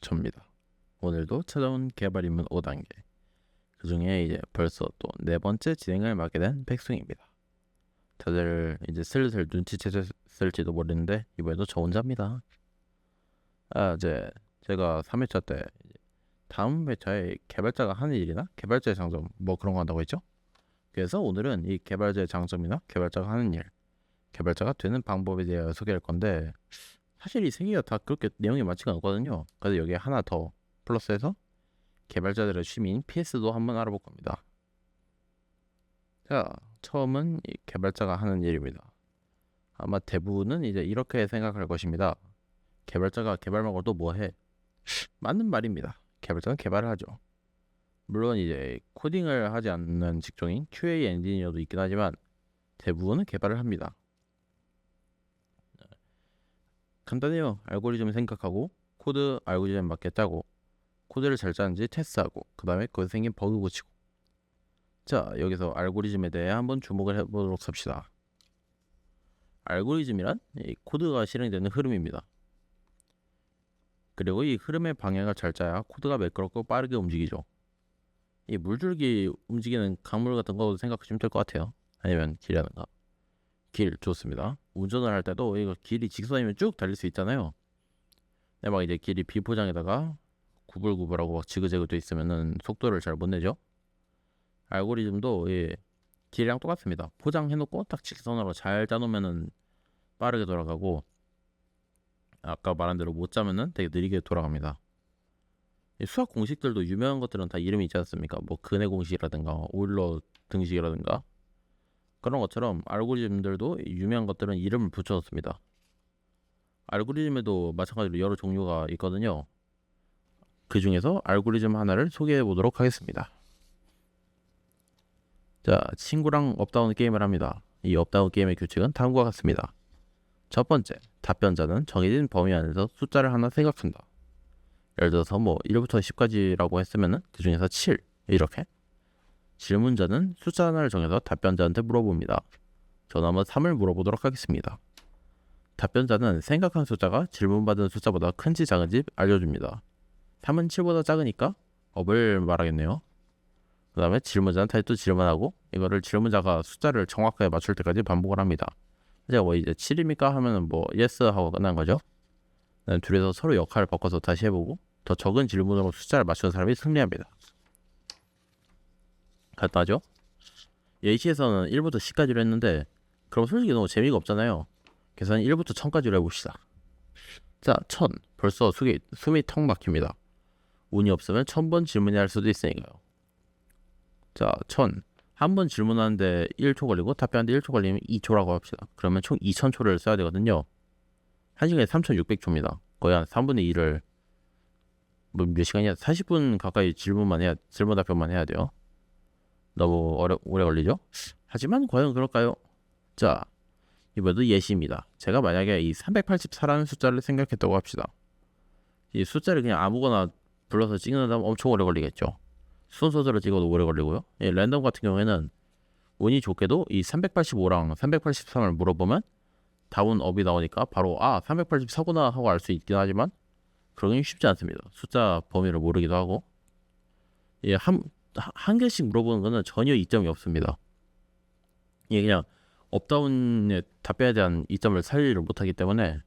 접니다. 오늘도 찾아온 개발 입문 5단계. 그 중에 이제 벌써 또 네 번째 진행을 맡게 된 백승입니다. 다들 이제 슬슬 눈치채셨을지도 모르는데 이번에도 저 혼자입니다. 제가 3회차 때 다음 회차에 개발자가 하는 일이나 개발자의 장점 뭐 그런 거 한다고 했죠? 그래서 오늘은 이 개발자의 장점이나 개발자가 하는 일, 개발자가 되는 방법에 대해 소개할 건데 사실 이 세 개가 다 그렇게 내용이 많지가 않거든요. 그래서 여기에 하나 더 플러스해서 개발자들의 취미인 PS도 한번 알아볼 겁니다. 자, 처음은 이 개발자가 하는 일입니다. 아마 대부분은 이제 이렇게 생각할 것입니다. 개발자가 개발 말고 또 뭐 해? 맞는 말입니다. 개발자는 개발을 하죠. 물론 이제 코딩을 하지 않는 직종인 QA 엔지니어도 있긴 하지만 대부분은 개발을 합니다. 간단해요. 알고리즘 생각하고 코드 알고리즘 맞게 짜고 코드를 잘 짜는지 테스트하고 그 다음에 거기서 생긴 버그 고치고. 자, 여기서 알고리즘에 대해 한번 주목을 해보도록 합시다. 알고리즘이란 이 코드가 실행되는 흐름입니다. 그리고 이 흐름의 방향을 잘 짜야 코드가 매끄럽고 빠르게 움직이죠. 이 물줄기 움직이는 강물 같은 거 생각하시면 될 것 같아요. 아니면 길이라든가. 길 좋습니다. 운전을 할 때도 이거 길이 직선이면 쭉 달릴 수 있잖아요. 근데 막 이제 길이 비포장에다가 구불구불하고 막 지그재그 돼 있으면은 속도를 잘 못 내죠. 알고리즘도 길이랑 똑같습니다. 포장해놓고 딱 직선으로 잘 짜놓으면은 빠르게 돌아가고 아까 말한 대로 못 짜면은 되게 느리게 돌아갑니다. 이 수학 공식들도 유명한 것들은 다 이름이 있지 않습니까? 뭐 근해 공식이라든가 오일러 등식이라든가 그런 것처럼 알고리즘들도 유명한 것들은 이름을 붙여놓습니다. 알고리즘에도 마찬가지로 여러 종류가 있거든요. 그 중에서 알고리즘 하나를 소개해 보도록 하겠습니다. 자, 친구랑 업다운 게임을 합니다. 이 업다운 게임의 규칙은 다음과 같습니다. 첫 번째, 답변자는 정해진 범위 안에서 숫자를 하나 생각한다. 예를 들어서 뭐 1부터 10까지라고 했으면은 그 중에서 7 이렇게. 질문자는 숫자 하나를 정해서 답변자한테 물어봅니다. 저는 한번 3을 물어보도록 하겠습니다. 답변자는 생각한 숫자가 질문받은 숫자보다 큰지 작은지 알려줍니다. 3은 7보다 작으니까 업을 말하겠네요. 그 다음에 질문자는 다시 또 질문하고 이거를 질문자가 숫자를 정확하게 맞출 때까지 반복을 합니다. 제가 뭐 이제 7입니까 하면은 뭐 yes 하고 끝난 거죠. 둘이서 서로 역할을 바꿔서 다시 해보고 더 적은 질문으로 숫자를 맞추는 사람이 승리합니다. 간단하죠? 예시에서는 1부터 10까지로 했는데 그럼 솔직히 너무 재미가 없잖아요. 그래서 1부터 1000까지로 해봅시다. 자, 1000 벌써 숨이 턱 막힙니다. 운이 없으면 1000번 질문해야 할 수도 있으니까요. 자, 1000 한 번 질문하는데 1초 걸리고 답변하는데 1초 걸리면 2초라고 합시다. 그러면 총 2000초를 써야 되거든요. 1시간에 3600초입니다. 거의 한 3분의 2를 뭐 몇 시간이야? 40분 가까이 질문 답변만 해야 돼요. 너무 오래 걸리죠? 하지만 과연 그럴까요? 자, 이번에도 예시입니다. 제가 만약에 이 384라는 숫자를 생각했다고 합시다. 이 숫자를 그냥 아무거나 불러서 찍는다면 엄청 오래 걸리겠죠. 순서대로 찍어도 오래 걸리고요. 랜덤 같은 경우에는 운이 좋게도 이 385랑 383을 물어보면 답은 업이 나오니까 바로 384구나 하고 알 수 있긴 하지만 그러긴 쉽지 않습니다. 숫자 범위를 모르기도 하고 한 개씩 물어보는 거는 전혀 이점이 없습니다. 이게 그냥 업다운의 답변에 대한 이점을 살리를 못하기 때문에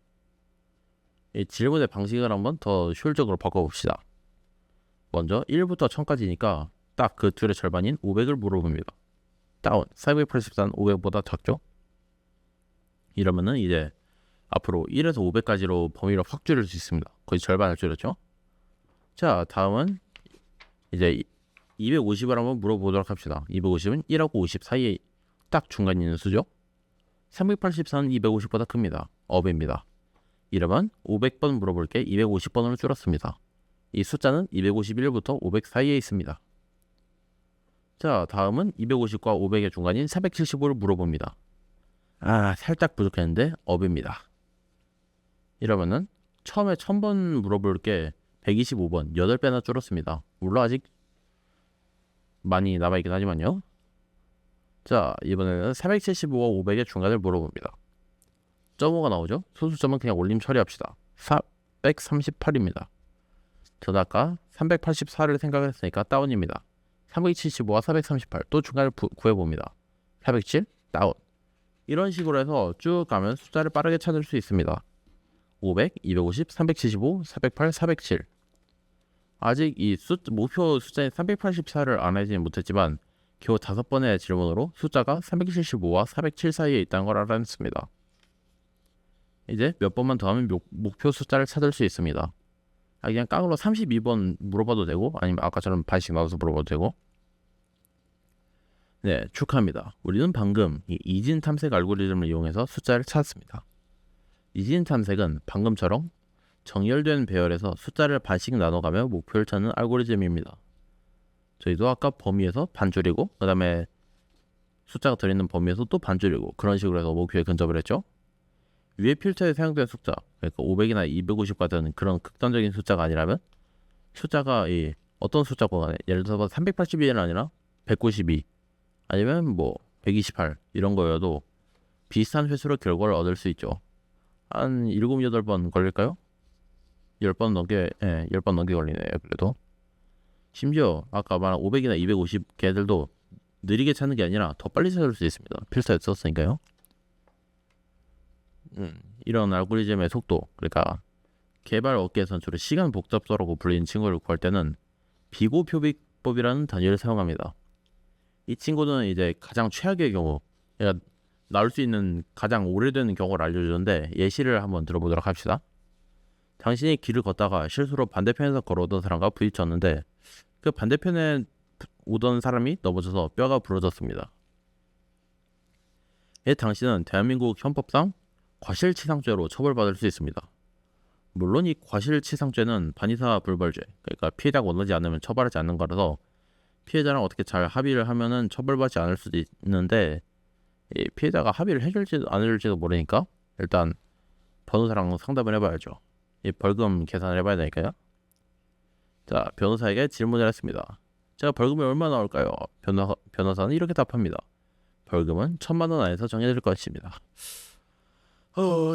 이 질문의 방식을 한번 더 효율적으로 바꿔봅시다. 먼저 1부터 1000까지니까 딱 그 둘의 절반인 500을 물어봅니다. 다운 484는 500보다 작죠? 이러면은 이제 앞으로 1에서 500까지로 범위를 확 줄일 수 있습니다. 거의 절반을 줄였죠? 자, 다음은 이제 250을 한번 물어보도록 합시다. 250은 1하고 50 사이에 딱 중간에 있는 수죠? 384는 250보다 큽니다. 업입니다. 이러면 500번 물어볼게 250번으로 줄었습니다. 이 숫자는 251부터 500 사이에 있습니다. 자, 다음은 250과 500의 중간인 475를 물어봅니다. 살짝 부족했는데 업입니다. 이러면은 처음에 1000번 물어볼 게 125번 8배나 줄었습니다. 물론 아직 많이 남아있긴 하지만요. 자, 이번에는 475와 500의 중간을 물어봅니다. 점 5가 나오죠? 소수점은 그냥 올림 처리합시다. 438입니다. 저도 아까 384를 생각했으니까 다운입니다. 375와 438 또 중간을 구해봅니다. 407 다운. 이런 식으로 해서 쭉 가면 숫자를 빠르게 찾을 수 있습니다. 500, 250, 375, 408, 407. 아직 이 목표 숫자인 384를 알아내지는 못했지만 겨우 5번의 질문으로 숫자가 375와 407 사이에 있다는 걸 알아냈습니다. 이제 몇 번만 더 하면 목표 숫자를 찾을 수 있습니다. 그냥 깡으로 32번 물어봐도 되고 아니면 아까처럼 반씩 나눠서 물어봐도 되고. 네, 축하합니다. 우리는 방금 이 이진 탐색 알고리즘을 이용해서 숫자를 찾았습니다. 이진 탐색은 방금처럼 정렬된 배열에서 숫자를 반씩 나눠가며 목표를 찾는 알고리즘입니다. 저희도 아까 범위에서 반 줄이고 그 다음에 숫자가 들어있는 범위에서 또 반 줄이고 그런 식으로 해서 목표에 근접을 했죠. 위에 필터에 사용된 숫자, 그러니까 500이나 250 같은 그런 극단적인 숫자가 아니라면 숫자가 어떤 숫자고 간에 예를 들어서 382는 아니라 192 아니면 뭐 128 이런 거여도 비슷한 횟수로 결과를 얻을 수 있죠. 한 7, 8번 걸릴까요? 10번 넘게 10번 넘게 걸리네요. 그래도 심지어 아까 말한 500이나 250 걔들도 느리게 찾는 게 아니라 더 빨리 찾을 수 있습니다. 필터에 썼으니까요. 이런 알고리즘의 속도, 그러니까 개발 업계에서는 주로 시간 복잡도라고 불리는 친구를 구할 때는 비고 표기법이라는 단위를 사용합니다. 이 친구는 이제 가장 최악의 경우, 그러니까 나올 수 있는 가장 오래되는 경우를 알려주는데 예시를 한번 들어보도록 합시다. 당신이 길을 걷다가 실수로 반대편에서 걸어오던 사람과 부딪혔는데 그 반대편에 오던 사람이 넘어져서 뼈가 부러졌습니다. 당신은 대한민국 헌법상 과실치상죄로 처벌받을 수 있습니다. 물론 이 과실치상죄는 반의사 불벌죄, 그러니까 피해자가 원하지 않으면 처벌하지 않는 거라서 피해자랑 어떻게 잘 합의를 하면은 처벌받지 않을 수도 있는데 이 피해자가 합의를 해줄지도 안 해줄지도 모르니까 일단 변호사랑 상담을 해봐야죠. 이 벌금 계산을 해봐야 되니까요. 자, 변호사에게 질문을 했습니다. 제가 벌금이 얼마나 나올까요? 변호사는 이렇게 답합니다. 벌금은 1,000만 원 안에서 정해질 것입니다.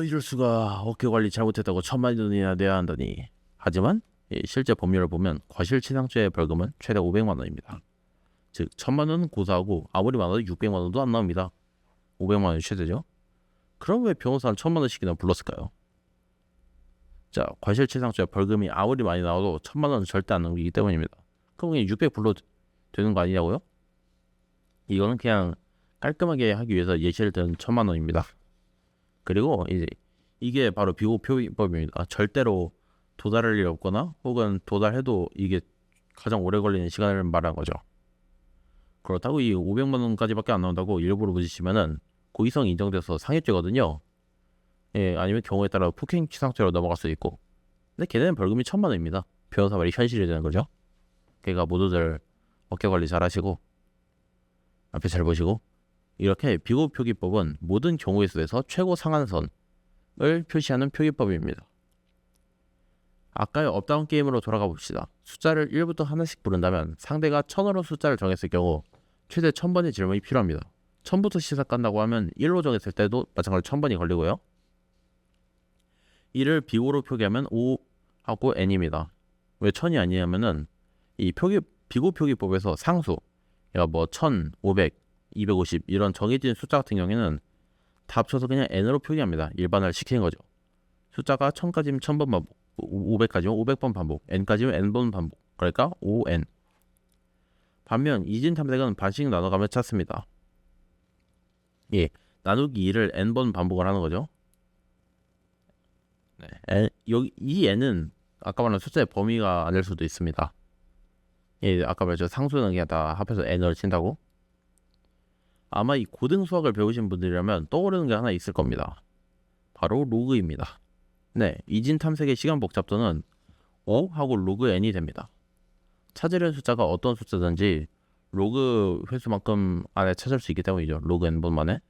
이럴 수가. 어깨관리 잘못했다고 1,000만 원이나 내야 한다니. 하지만 실제 법률을 보면 과실치상죄의 벌금은 최대 500만 원입니다. 즉 1,000만 원은 고사하고 아무리 많아도 600만 원도 안 나옵니다. 500만 원이 최대죠. 그럼 왜 변호사는 1,000만 원씩이나 불렀을까요? 자, 과실치상죄 벌금이 아무리 많이 나와도 1,000만 원은 절대 안 넘기기 때문입니다. 그럼 그냥 600 불러도 되는 거 아니냐고요? 이거는 그냥 깔끔하게 하기 위해서 예시를 든 1,000만 원입니다. 그리고 이제 이게 바로 비고표기법입니다. 절대로 도달할 일 없거나 혹은 도달해도 이게 가장 오래 걸리는 시간을 말하는 거죠. 그렇다고 이 500만 원까지밖에 안 나온다고 일부러 부딪히면은 고의성 인정돼서 상해죄거든요. 아니면 경우에 따라 폭행치상죄로 넘어갈 수도 있고. 근데 걔네는 벌금이 1,000만 원입니다. 변호사 말이 현실이 되는 거죠. 그러니까 모두들 어깨 관리 잘 하시고 앞에 잘 보시고 이렇게 비고표기법은 모든 경우의 수에서 최고 상한선을 표시하는 표기법입니다. 아까의 업다운 게임으로 돌아가 봅시다. 숫자를 1부터 하나씩 부른다면 상대가 1,000으로 숫자를 정했을 경우 최대 1,000번의 질문이 필요합니다. 1,000부터 시작한다고 하면 1로 정했을 때도 마찬가지로 1,000번이 걸리고요. 이를 비고로 표기하면 5하고 n입니다. 왜 1,000이 아니냐면은 이 비고 표기법에서 상수, 그러니까 뭐 1,000, 500, 250 이런 정해진 숫자 같은 경우에는 다 합쳐서 그냥 n으로 표기합니다. 일반화를 시키는 거죠. 숫자가 1,000까지면 1,000번 반복, 500까지면 500번 반복, n까지면 n번 반복, 그러니까 5n. 반면 이진 탐색은 반씩 나눠가며 찾습니다. 나누기 2를 n번 반복을 하는 거죠. 여기 이 n은 아까 말한 숫자의 범위가 아닐 수도 있습니다. 아까 말했죠. 상수는 그냥 다 합해서 n을 친다고. 아마 이 고등 수학을 배우신 분들이라면 떠오르는 게 하나 있을 겁니다. 바로 로그입니다. 이진 탐색의 시간 복잡도는 5하고 로그 n이 됩니다. 찾으려는 숫자가 어떤 숫자든지 로그 횟수만큼 안에 찾을 수 있기 때문이죠. 로그 n번 만에.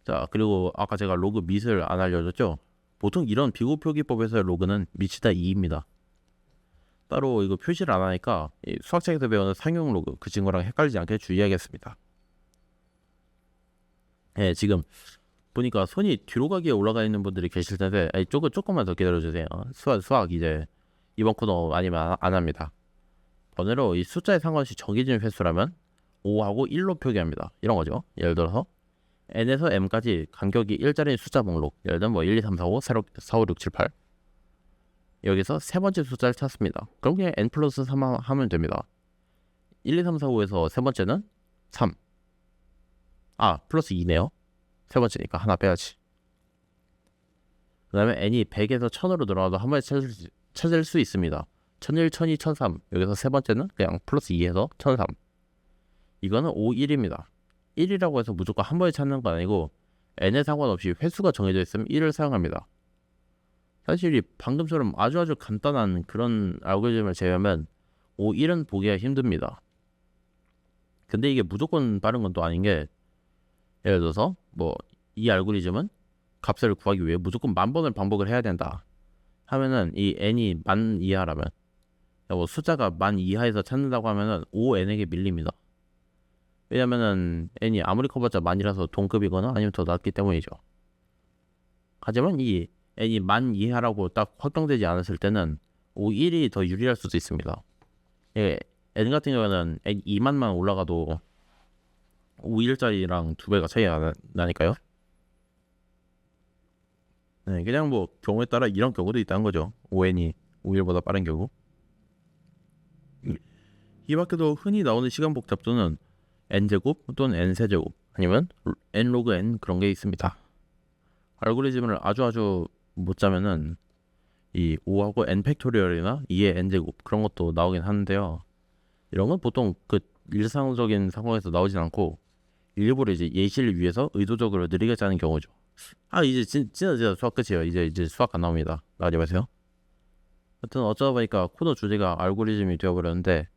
자, 그리고 아까 제가 로그 밑을 안 알려줬죠. 보통 이런 비고표기법에서의 로그는 밑이다 2입니다. 따로 이거 표시를 안 하니까 수학책에서 배우는 상용 로그 그 친구랑 헷갈리지 않게 주의하겠습니다. 지금 보니까 손이 뒤로 가기에 올라가 있는 분들이 계실 텐데 조금만 더 기다려주세요. 수학 이제 이번 코너 아니면 안 합니다. 번외로 이 숫자에 상관없이 정해진 횟수라면 5하고 1로 표기합니다. 이런 거죠. 예를 들어서 n에서 m까지 간격이 1자리인 숫자 목록, 예를 들면 뭐 1, 2, 3, 4, 5, 4, 5, 6, 7, 8. 여기서 세 번째 숫자를 찾습니다. 그럼 그냥 n 플러스 3 하면 됩니다. 1, 2, 3, 4, 5에서 세 번째는 3. 플러스 2네요. 세 번째니까 하나 빼야지. 그 다음에 n이 100에서 1000으로 늘어나도 한 번에 찾을 수 있습니다. 1001, 1002, 1003. 여기서 세 번째는 그냥 플러스 2에서 1003. 이거는 5, 1입니다. 1이라고 해서 무조건 한 번에 찾는 건 아니고 n에 상관없이 횟수가 정해져 있으면 1을 사용합니다. 사실 이 방금처럼 아주 간단한 그런 알고리즘을 제외하면 5, 1은 보기가 힘듭니다. 근데 이게 무조건 빠른 건 또 아닌 게, 예를 들어서 뭐 이 알고리즘은 값을 구하기 위해 무조건 10,000번을 반복을 해야 된다 하면은, 이 n이 10,000 이하라면, 뭐 숫자가 10,000 이하에서 찾는다고 하면은 5n에게 밀립니다. 왜냐면은 n이 아무리 커봤자 10,000이라서 동급이거나 아니면 더 낮기 때문이죠. 하지만 이 n이 10,000 이하라고 딱 확정되지 않았을 때는 5, 1이 더 유리할 수도 있습니다. 예, n 같은 경우는 n 20,000만 올라가도 5, 1짜리랑 2배가 차이가 나니까요. 네, 그냥 뭐 경우에 따라 이런 경우도 있다는 거죠. 5n이 5일보다 빠른 경우. 이 밖에도 흔히 나오는 시간 복잡도는 n제곱 또는 n세제곱 아니면 n 로그 n 그런 게 있습니다. 알고리즘을 아주 못 짜면은 이 5하고 n 팩토리얼이나 2의 n제곱 그런 것도 나오긴 하는데요. 이런 건 보통 그 일상적인 상황에서 나오진 않고 일부러 이제 예시를 위해서 의도적으로 느리게 짜는 경우죠. 이제 진짜 수학 끝이에요. 이제 수학 안 나옵니다. 나가지 마세요. 하여튼 어쩌다 보니까 코너 주제가 알고리즘이 되어버렸는데,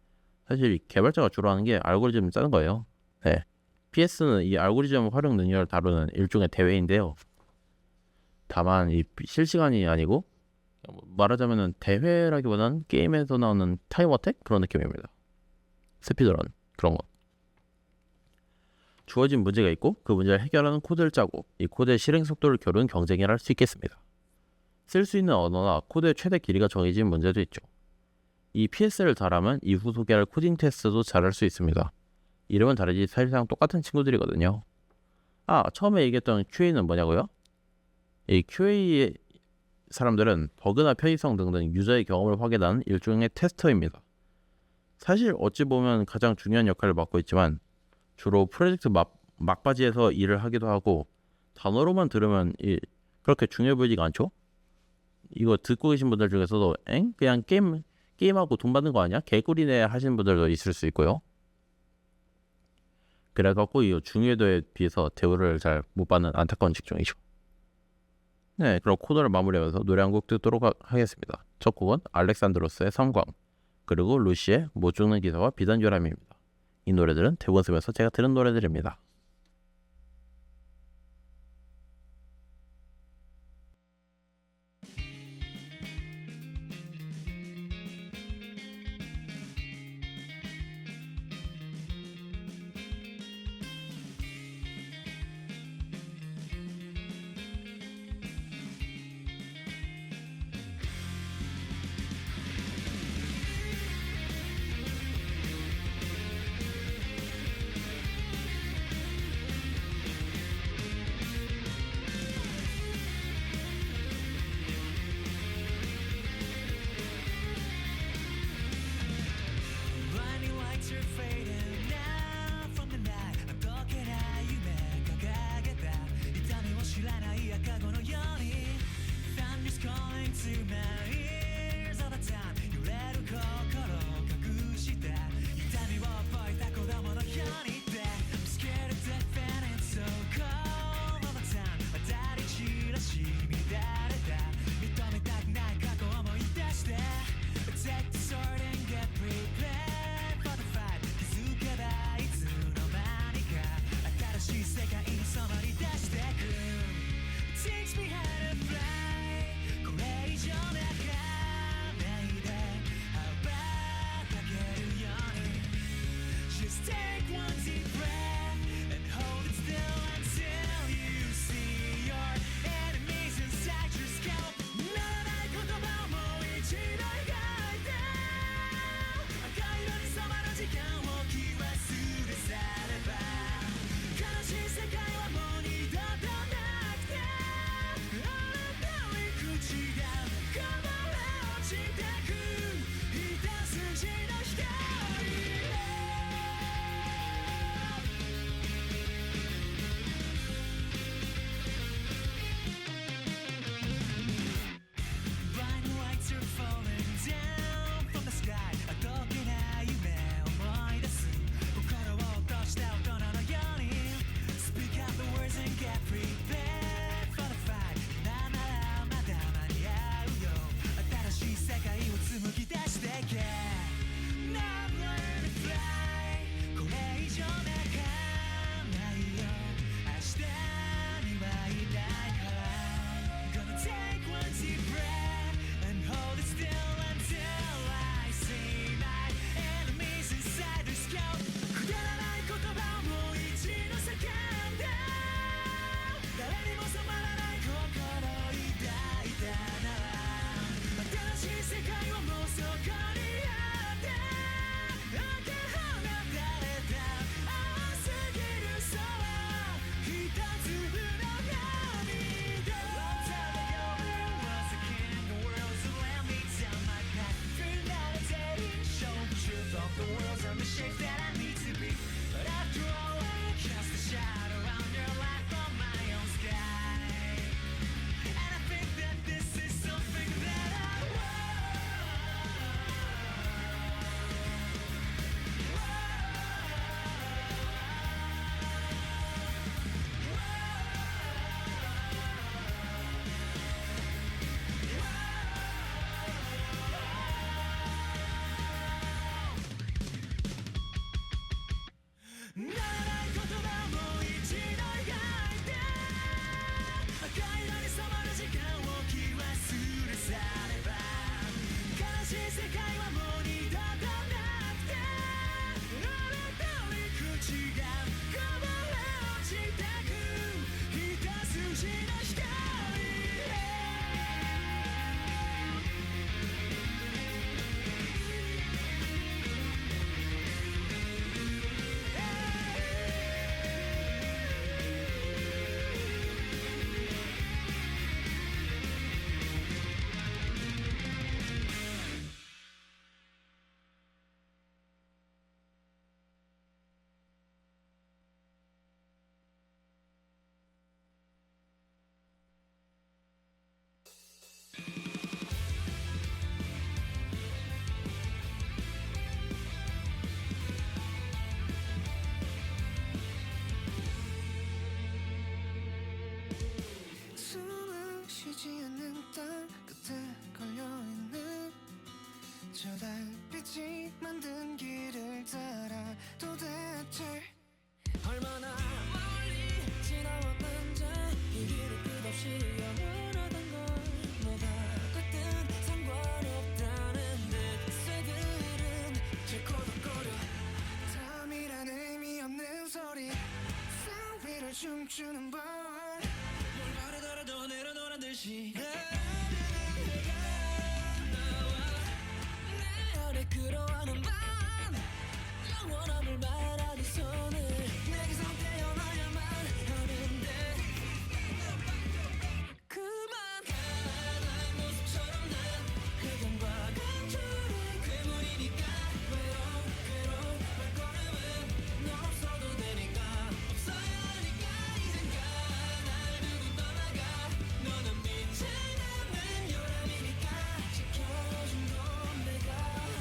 사실 개발자가 주로 하는 게 알고리즘을 짜는 거예요. 네. PS는 이 알고리즘 활용 능력을 다루는 일종의 대회인데요. 다만 이 실시간이 아니고 말하자면은 대회라기보다는 게임에서 나오는 타임 어택 그런 느낌입니다. 스피드런 그런 거. 주어진 문제가 있고 그 문제를 해결하는 코드를 짜고 이 코드의 실행 속도를 겨루는 경쟁이라 할 수 있겠습니다. 쓸 수 있는 언어나 코드의 최대 길이가 정해진 문제도 있죠. 이 PS를 잘하면 이후 소개할 코딩 테스트도 잘할 수 있습니다. 이름은 다르지 사실상 똑같은 친구들이거든요. 처음에 얘기했던 QA는 뭐냐고요? 이 QA 사람들은 버그나 편의성 등등 유저의 경험을 확인하는 일종의 테스터입니다. 사실 어찌 보면 가장 중요한 역할을 맡고 있지만 주로 프로젝트 막바지에서 일을 하기도 하고, 단어로만 들으면 그렇게 중요해 보이지가 않죠? 이거 듣고 계신 분들 중에서도 그냥 게임하고 돈 받는 거 아니야? 개꿀이네 하시는 분들도 있을 수 있고요. 그래갖고 이 중요도에 비해서 대우를 잘 못 받는 안타까운 직종이죠. 네, 그럼 코너를 마무리하면서 노래 한 곡 듣도록 하겠습니다. 첫 곡은 알렉산드로스의 섬광, 그리고 루시의 못 죽는 기사와 비단결함입니다. 이 노래들은 대본 쓰면서 제가 들은 노래들입니다. 저 달빛이 만든 길을 따라 도대체 얼마나 멀리 지나왔는지 이 길을 끝없이 영원하던 걸 뭐가 됐든 상관없다는 듯 새들은 제 코덕거려 다음이란 의미 없는 소리 산 위를 춤추는 벌 뭘 바르더라도 내려놓는 듯이 내 아래 끌어안은 밤 영원함을 말하는 손을 내게서 떼어놔야만 하는데 그만 가난 모습처럼 난 흑연과 강줄의 괴물이니까 괴로운 발걸음은 너 없어도 되니까 없어야 하니까 이젠가 날 두고 떠나가 너는 빛을 담는 요람이니까 지켜준 건 내가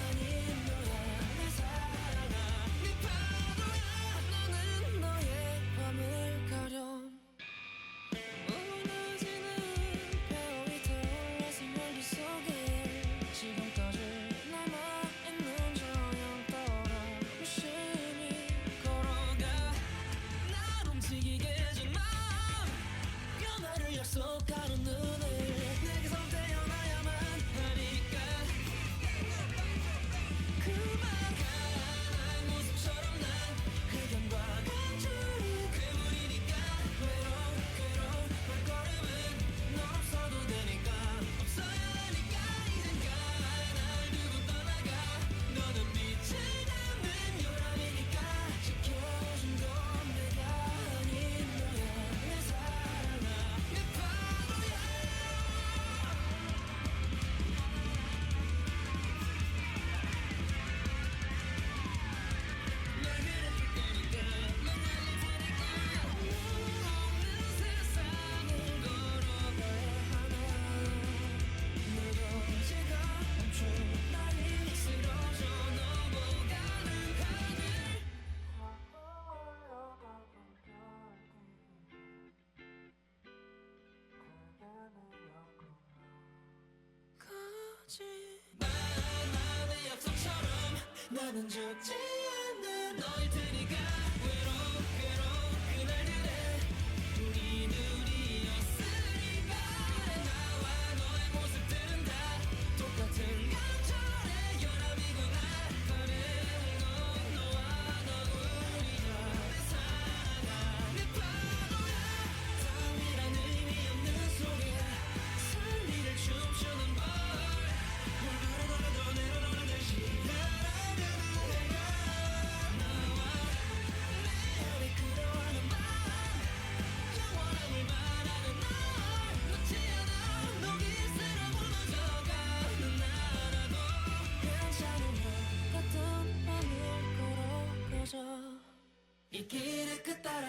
아닌 너야 내 사랑아 네 파도야 나는 너의 밤을 가렴 무너지는 배움이 떠올라서 머릿속에 지금까지 남아있는 저녁처럼 유심히 걸어가 날 움직이게 해준 마음 변화를 약속하는 눈을 내게서 떼어놔야만 하니까 그만 가난 모습처럼 난 흑연과 강줄의 괴물이니까 괴로운 발걸음은 너 없어도 되니까 없어야 하니까 이젠가 날 두고 떠나가 너는 빛을 담는 요람이니까 지켜준 건 내가 아닌 너야 내 사랑아 내 파도야 날 그려줄 거니까 넌 날릴 테니까 없는 세상을 걸어가야 하나 무너지가 멈춘 날이 쓰러져 넘어가는 하늘 나의 약속처럼 나는 죽지 않는 너일 테니까 괴로운 그날들에 우리 둘이었으니까 나와 너의 모습들은 다 똑같은 강철의 결합이구나 다른 건 너와 너뿐이야 내 사랑아 내 파도야 다음이란 의미 없는 소리 산 위를 춤추는 벌 뭘 바라더라도 내려놓는 듯이 내가 나와 내 아래 끌어안은 밤 영원함을 말하는 널 놓지 않아 녹이 쓸어 무너져가는 나라도 괜찮은 것 같던 밤을 걸어가자 이 길의 끝 따라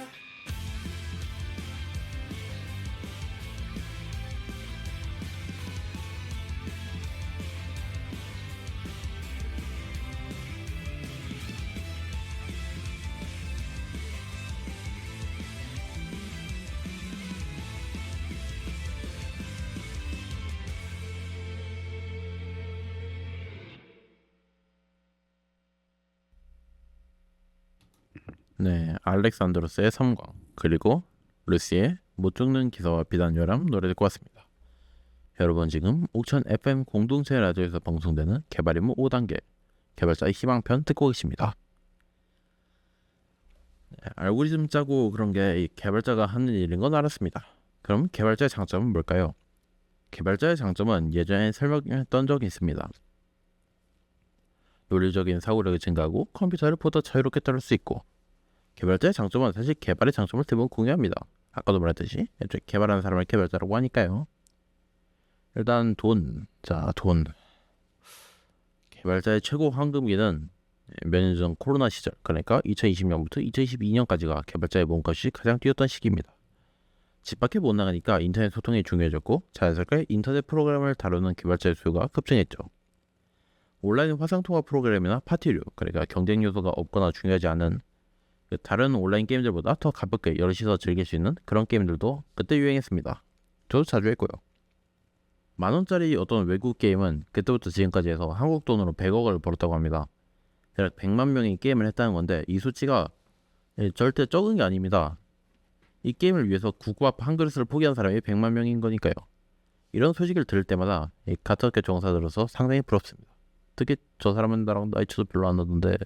네, 알렉산드로스의 섬광 그리고 루시의 못 죽는 기사와 비단요람 노래 듣고 왔습니다. 여러분 지금 옥천 FM 공동체 라디오에서 방송되는 개발 임무 5단계 개발자의 희망편 듣고 계십니다. 네, 알고리즘 짜고 그런 게 이 개발자가 하는 일인 건 알았습니다. 그럼 개발자의 장점은 뭘까요? 개발자의 장점은 예전에 설명했던 적이 있습니다. 논리적인 사고력이 증가하고 컴퓨터를 보다 자유롭게 다룰 수 있고 개발자의 장점은 사실 개발의 장점을 대부분 공유합니다. 아까도 말했듯이 애초에 개발하는 사람을 개발자라고 하니까요. 일단 돈. 개발자의 최고 황금기는 몇 년 전 코로나 시절, 그러니까 2020년부터 2022년까지가 개발자의 몸값이 가장 뛰었던 시기입니다. 집 밖에 못 나가니까 인터넷 소통이 중요해졌고 자연스럽게 인터넷 프로그램을 다루는 개발자의 수요가 급증했죠. 온라인 화상통화 프로그램이나 파티류, 그러니까 경쟁 요소가 없거나 중요하지 않은 다른 온라인 게임들보다 더 가볍게 여럿이서 즐길 수 있는 그런 게임들도 그때 유행했습니다. 저도 자주 했고요. 10,000원짜리 어떤 외국 게임은 그때부터 지금까지 해서 한국 돈으로 100억을 벌었다고 합니다. 대략 100만 명이 게임을 했다는 건데 이 수치가 절대 적은 게 아닙니다. 이 게임을 위해서 국밥 한 그릇을 포기한 사람이 100만 명인 거니까요. 이런 소식을 들을 때마다 이 가짜게 종사들어서 상당히 부럽습니다. 특히 저 사람은 나랑 나이 차도 별로 안 나던데.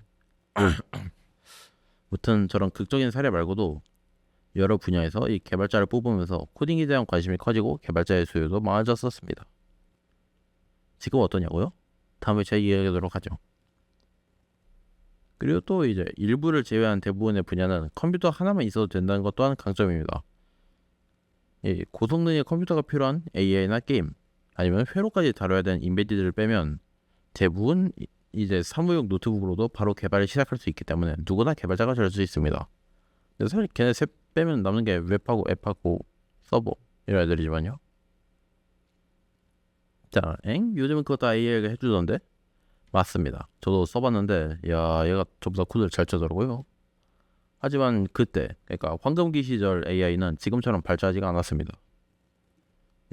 무튼 저런 극적인 사례 말고도 여러 분야에서 이 개발자를 뽑으면서 코딩에 대한 관심이 커지고 개발자의 수요도 많아졌었습니다. 지금 어떠냐고요? 다음에 제가 이야기하도록 하죠. 그리고 또 이제 일부를 제외한 대부분의 분야는 컴퓨터 하나만 있어도 된다는 것 또한 강점입니다. 이 고성능의 컴퓨터가 필요한 AI나 게임 아니면 회로까지 다뤄야 되는 인베디드를 빼면 대부분 이제 사무용 노트북으로도 바로 개발을 시작할 수 있기 때문에 누구나 개발자가 될 수 있습니다. 근데 사실 걔네 셋 빼면 남는 게 웹하고 앱하고 서버 이런 애들이지만요. 자, 요즘은 그거 다 AI가 해주던데? 맞습니다. 저도 써봤는데 야 얘가 저보다 코드를 잘 짜더라고요. 하지만 그때 그러니까 황금기 시절 AI는 지금처럼 발전하지가 않았습니다.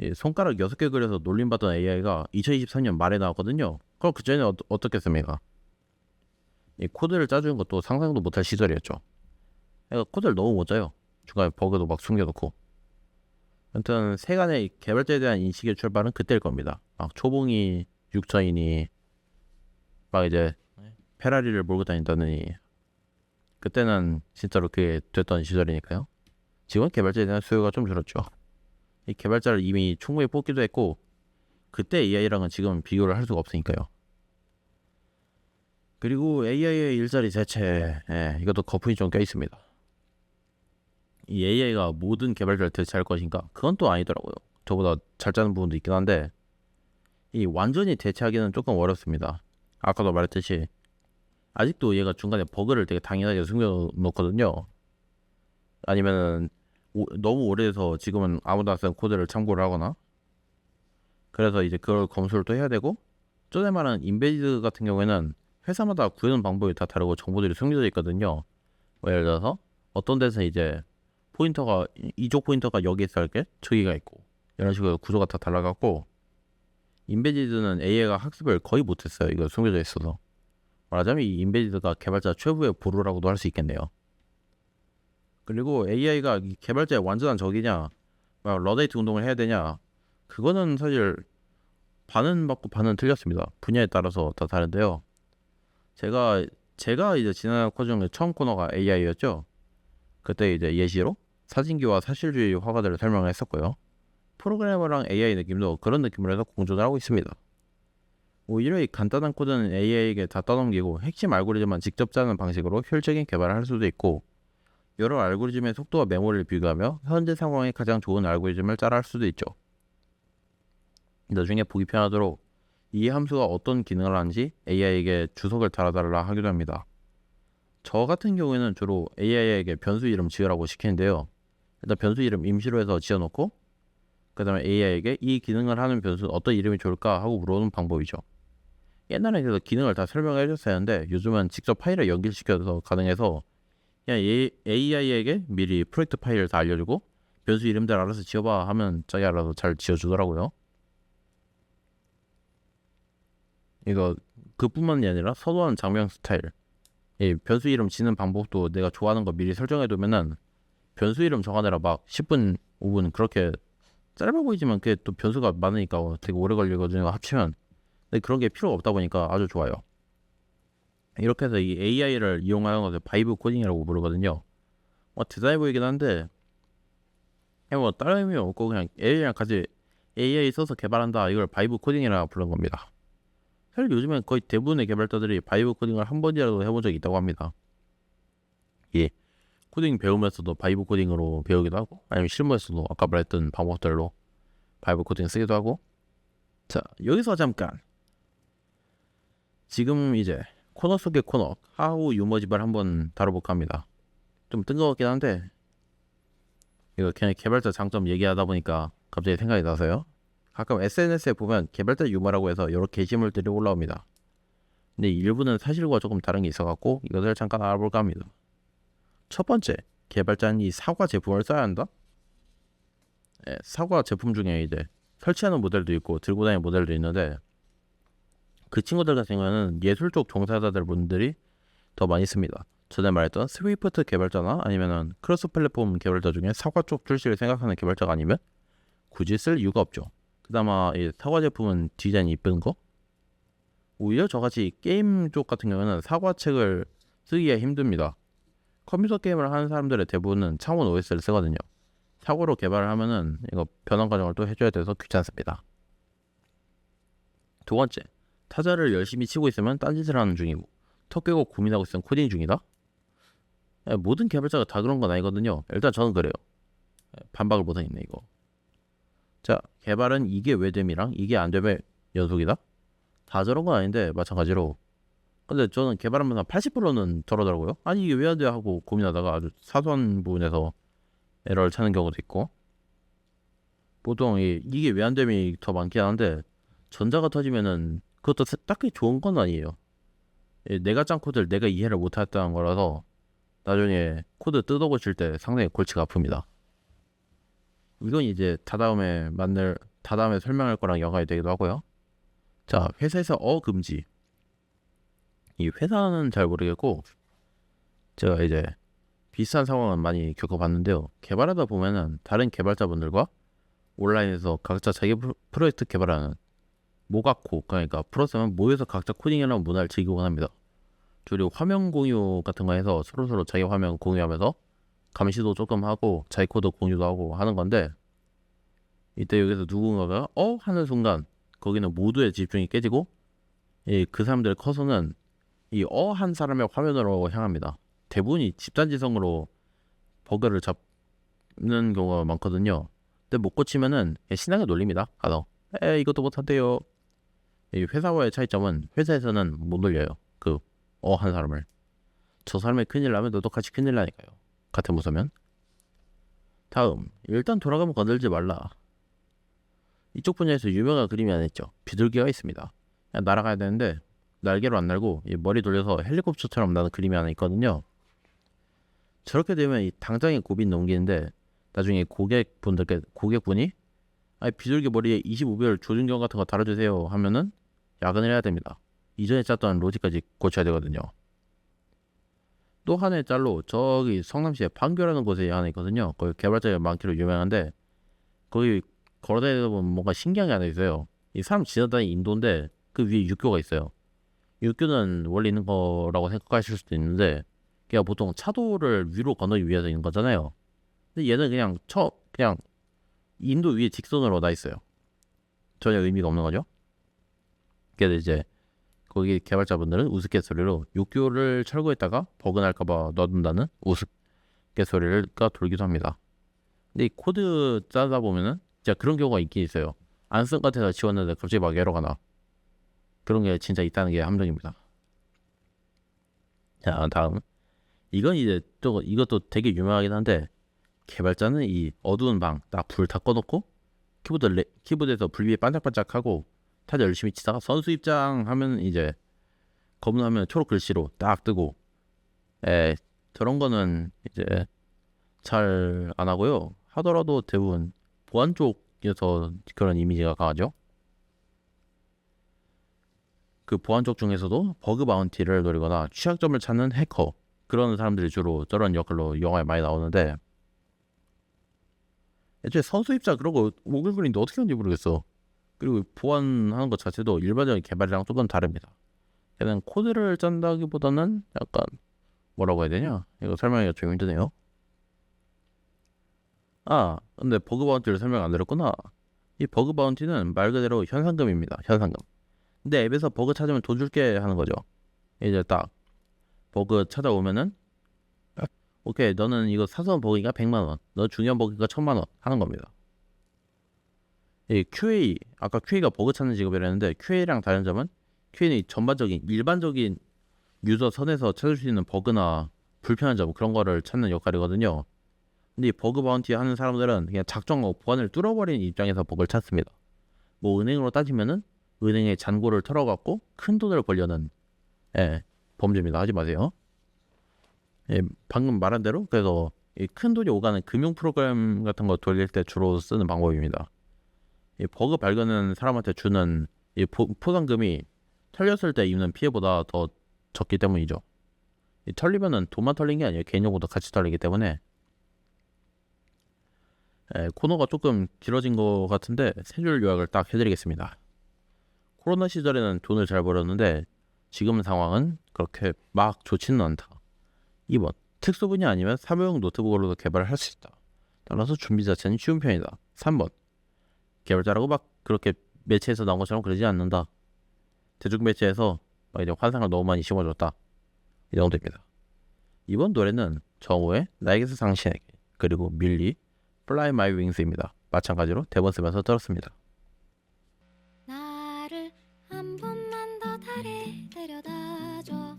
이 손가락 6개 그려서 놀림받던 AI가 2023년 말에 나왔거든요. 그럼 그전에 어떻겠습니까? 이 코드를 짜주는 것도 상상도 못할 시절이었죠. 그러니까 코드를 너무 못 짜요. 중간에 버그도 막 숨겨놓고. 아무튼 세간의 개발자에 대한 인식의 출발은 그때일 겁니다. 막 초봉이 6천이니 막 이제 페라리를 몰고 다닌다느니 그때는 진짜로 그게 됐던 시절이니까요. 지금은 개발자에 대한 수요가 좀 줄었죠. 이 개발자를 이미 충분히 뽑기도 했고 그때 AI랑은 지금 비교를 할 수가 없으니까요. 그리고 AI의 일자리 대체 이것도 거품이 좀 껴있습니다. 이 AI가 모든 개발자를 대체할 것인가? 그건 또 아니더라고요. 저보다 잘 짜는 부분도 있긴 한데 이 완전히 대체하기는 조금 어렵습니다. 아까도 말했듯이 아직도 얘가 중간에 버그를 되게 당연하게 숨겨놓거든요. 아니면은 너무 오래돼서 지금은 아무도 안 쓴 코드를 참고를 하거나 그래서 이제 그걸 검수를 또 해야 되고 전에 말한 인베디드 같은 경우에는 회사마다 구하는 방법이 다 다르고 정보들이 숨겨져 있거든요. 뭐 예를 들어서 어떤 데서 이제 포인터가 이쪽 포인터가 여기 있어야 할 게 저기가 있고 이런 식으로 구조가 다 달라갖고 인베디드는 AI가 학습을 거의 못했어요. 이거 숨겨져 있어서. 말하자면 이 인베디드가 개발자 최후의 보루라고도 할 수 있겠네요. 그리고 AI가 개발자의 완전한 적이냐 막 러데이트 운동을 해야 되냐 그거는 사실 반은 맞고 반은 틀렸습니다. 분야에 따라서 다 다른데요. 제가 이제 지난 코드 중에 처음 코너가 AI였죠. 그때 이제 예시로 사진기와 사실주의 화가들을 설명을 했었고요. 프로그래머랑 AI 느낌도 그런 느낌으로 해서 공존을 하고 있습니다. 오히려 이 간단한 코드는 AI에게 다 떠넘기고 핵심 알고리즘만 직접 짜는 방식으로 효율적인 개발을 할 수도 있고 여러 알고리즘의 속도와 메모리를 비교하며 현재 상황에 가장 좋은 알고리즘을 짜라 할 수도 있죠. 나중에 보기 편하도록 이 함수가 어떤 기능을 하는지 AI에게 주석을 달아달라 하기도 합니다. 저 같은 경우에는 주로 AI에게 변수 이름 지으라고 시키는데요. 일단 변수 이름 임시로 해서 지어놓고 그 다음에 AI에게 이 기능을 하는 변수는 어떤 이름이 좋을까 하고 물어보는 방법이죠. 옛날에 그래서 기능을 다 설명을 해줬어야 하는데 요즘은 직접 파일을 연결시켜서 가능해서 그냥 AI에게 미리 프로젝트 파일을 다 알려주고 변수 이름들 알아서 지어봐 하면 자기 알아서 잘 지어주더라고요. 이거 그뿐만이 아니라 선호하는 장면 스타일 이 변수 이름 지는 방법도 내가 좋아하는 거 미리 설정해두면은 변수 이름 정하느라 막 10분 5분 그렇게 짧아 보이지만 그게 또 변수가 많으니까 되게 오래 걸리거든요 합치면. 근데 그런 게 필요가 없다 보니까 아주 좋아요. 이렇게 해서 이 AI를 이용하는 것을 바이브 코딩이라고 부르거든요. 대단해 보이긴 한데 뭐 다른 의미 없고 그냥 AI랑 같이 AI 써서 개발한다 이걸 바이브 코딩이라 부르는 겁니다. 사실 요즘엔 거의 대부분의 개발자들이 바이브 코딩을 한 번이라도 해본 적이 있다고 합니다. 예, 코딩 배우면서도 바이브 코딩으로 배우기도 하고 아니면 실무에서도 아까 말했던 방법들로 바이브 코딩 쓰기도 하고. 자, 여기서 잠깐 지금 이제 코너 속의 코너 하우 유머집을 한번 다뤄볼까 합니다. 좀 뜬금없긴 한데 이거 그냥 개발자 장점 얘기하다 보니까 갑자기 생각이 나서요. 가끔 SNS에 보면 개발자 유머라고 해서 여러 게시물들이 올라옵니다. 근데 일부는 사실과 조금 다른 게 있어갖고 이것을 잠깐 알아볼까 합니다. 첫 번째, 개발자는 이 사과 제품을 써야 한다? 사과 제품 중에 이제 설치하는 모델도 있고 들고 다니는 모델도 있는데 그 친구들 같은 경우는 예술 쪽 종사자들 분들이 더 많이 씁니다. 전에 말했던 스위프트 개발자나 아니면은 크로스 플랫폼 개발자 중에 사과 쪽 출시를 생각하는 개발자가 아니면 굳이 쓸 이유가 없죠. 그나마 이 사과 제품은 디자인이 이쁜 거. 오히려 저같이 게임 쪽 같은 경우는 사과책을 쓰기가 힘듭니다. 컴퓨터 게임을 하는 사람들의 대부분은 창원 OS를 쓰거든요. 사고로 개발을 하면은 이거 변환 과정을 또 해줘야 돼서 귀찮습니다. 두 번째, 타자를 열심히 치고 있으면 딴짓을 하는 중이고 턱 깨고 고민하고 있으면 코딩 중이다. 모든 개발자가 다 그런 건 아니거든요. 일단 저는 그래요. 반박을 못하겠네 이거. 자, 개발은 이게 왜 됨이랑 이게 안 되면 연속이다. 다 저런 건 아닌데 마찬가지로. 근데 저는 개발하면서 80%는 저러더라고요. 아니 이게 왜 안 돼 하고 고민하다가 아주 사소한 부분에서 에러를 찾는 경우도 있고. 보통 이게 왜 안 됨이 더 많긴 한데 전자가 터지면은 그것도 딱히 좋은 건 아니에요. 내가 짠 코드를 내가 이해를 못했다는 거라서 나중에 코드 뜯어 고칠 때 상당히 골치가 아픕니다. 이건 이제 다다음에 설명할 거랑 연관이 되기도 하고요. 자, 회사에서 금지. 이 회사는 잘 모르겠고 제가 이제 비슷한 상황은 많이 겪어봤는데요. 개발하다 보면은 다른 개발자분들과 온라인에서 각자 자기 프로젝트 개발하는 모가코, 그러니까 프로세면 모여서 각자 코딩이라는 문화를 즐기곤 합니다. 주로 화면 공유 같은 거 해서 서로서로 자기 화면 공유하면서 감시도 조금 하고 자기 코드 공유도 하고 하는 건데 이때 여기서 누군가가 하는 순간 거기는 모두의 집중이 깨지고 그 사람들의 커서는 이 한 사람의 화면으로 향합니다. 대부분이 집단지성으로 버그를 잡는 경우가 많거든요. 근데 못 고치면은 신나게 놀립니다. 가서 이것도 못한대요. 이 회사와의 차이점은 회사에서는 못 놀려요. 그 한 사람을. 저 사람이 큰일 나면 너도 같이 큰일 나니까요. 같은 부서면. 다음, 일단 돌아가면 건들지 말라. 이쪽 분야에서 유명한 그림이 하나 있죠. 비둘기가 있습니다. 그냥 날아가야 되는데 날개로 안 날고 머리 돌려서 헬리콥터처럼 나는 그림이 하나 있거든요. 저렇게 되면 이 당장에 고민 넘기는데 나중에 고객분이 비둘기 머리에 25별 조준경 같은 거 달아주세요 하면은 야근을 해야 됩니다. 이전에 짰던 로직까지 고쳐야 되거든요. 또 하나의 짤로 저기 성남시에 판교라는 곳에 하나 있거든요. 거기 개발자가 많기로 유명한데 거기 걸어다니다 보면 뭔가 신기한 게 하나 있어요. 이 사람 지나다니는 인도인데 그 위에 육교가 있어요. 육교는 원래 있는 거라고 생각하실 수도 있는데 걔가 보통 차도를 위로 건너기 위해서 있는 거잖아요. 근데 얘는 그냥 인도 위에 직선으로 나 있어요. 전혀 의미가 없는 거죠. 그래서 이제 거기 개발자분들은 우스갯소리로 육교를 철거했다가 버그 날까봐 넣어둔다는 우스갯소리가 돌기도 합니다. 근데 이 코드 짜다 보면은 진짜 그런 경우가 있긴 있어요. 안 쓴 것 같아서 지웠는데 갑자기 막 에러가 나. 그런 게 진짜 있다는 게 함정입니다. 자, 다음. 이건 이제 이것도 되게 유명하긴 한데 개발자는 이 어두운 방 딱 불 다 꺼놓고 키보드에서 불빛이 반짝반짝하고 타자 열심히 치다가 선수 입장 하면 이제 검은 화면 초록 글씨로 딱 뜨고 저런 거는 이제 잘 안 하고요. 하더라도 대부분 보안 쪽에서 그런 이미지가 강하죠. 그 보안 쪽 중에서도 버그 바운티를 노리거나 취약점을 찾는 해커, 그런 사람들이 주로 저런 역할로 영화에 많이 나오는데 애초에 선수 입자 그런 거 오글거리는데 어떻게 하는지 모르겠어. 그리고 보안하는 것 자체도 일반적인 개발이랑 조금 다릅니다. 걔는 코드를 짠다기보다는 약간 뭐라고 해야 되냐? 이거 설명하기가 좀 힘드네요. 근데 버그 바운티를 설명 안 드렸구나. 이 버그 바운티는 말 그대로 현상금입니다. 현상금. 근데 앱에서 버그 찾으면 돈 줄게 하는 거죠. 이제 딱 버그 찾아오면은 오케이, 너는 이거 사소한 버그니까 100만원, 너 중요한 버그니까 1000만원 하는 겁니다. 이 QA, 아까 QA가 버그 찾는 직업이라는데 QA랑 다른 점은 QA는 일반적인 유저 선에서 찾을 수 있는 버그나 불편한 점, 그런 거를 찾는 역할이거든요. 근데 이 버그 바운티 하는 사람들은 그냥 작정하고 보안을 뚫어버리는 입장에서 버그를 찾습니다. 뭐 은행으로 따지면은 은행의 잔고를 털어갖고 큰 돈을 벌려는 범죄입니다. 하지 마세요. 방금 말한 대로 그래서 큰 돈이 오가는 금융 프로그램 같은 거 돌릴 때 주로 쓰는 방법입니다. 이 버그 발견한 사람한테 주는 이 포상금이 털렸을 때 입는 피해보다 더 적기 때문이죠. 이 털리면은 돈만 털린 게 아니에요. 개인정보도 같이 털리기 때문에. 코너가 조금 길어진 것 같은데 세 줄 요약을 딱 해드리겠습니다. 코로나 시절에는 돈을 잘 벌었는데 지금 상황은 그렇게 막 좋지는 않다. 2번, 특수 분야 아니면 사무용 노트북으로도 개발을 할 수 있다. 따라서 준비 자체는 쉬운 편이다. 3번, 개발자라고 막 그렇게 매체에서 나온 것처럼 그러지 않는다. 대중 매체에서 막 이제 환상을 너무 많이 심어줬다. 이 정도입니다. 이번 노래는 정우의 나에게서 당신에게, 그리고 밀리 Fly My Wings입니다. 마찬가지로 대본 쓰면서 들었습니다. 나를 한 번만 더 달에 데려다줘.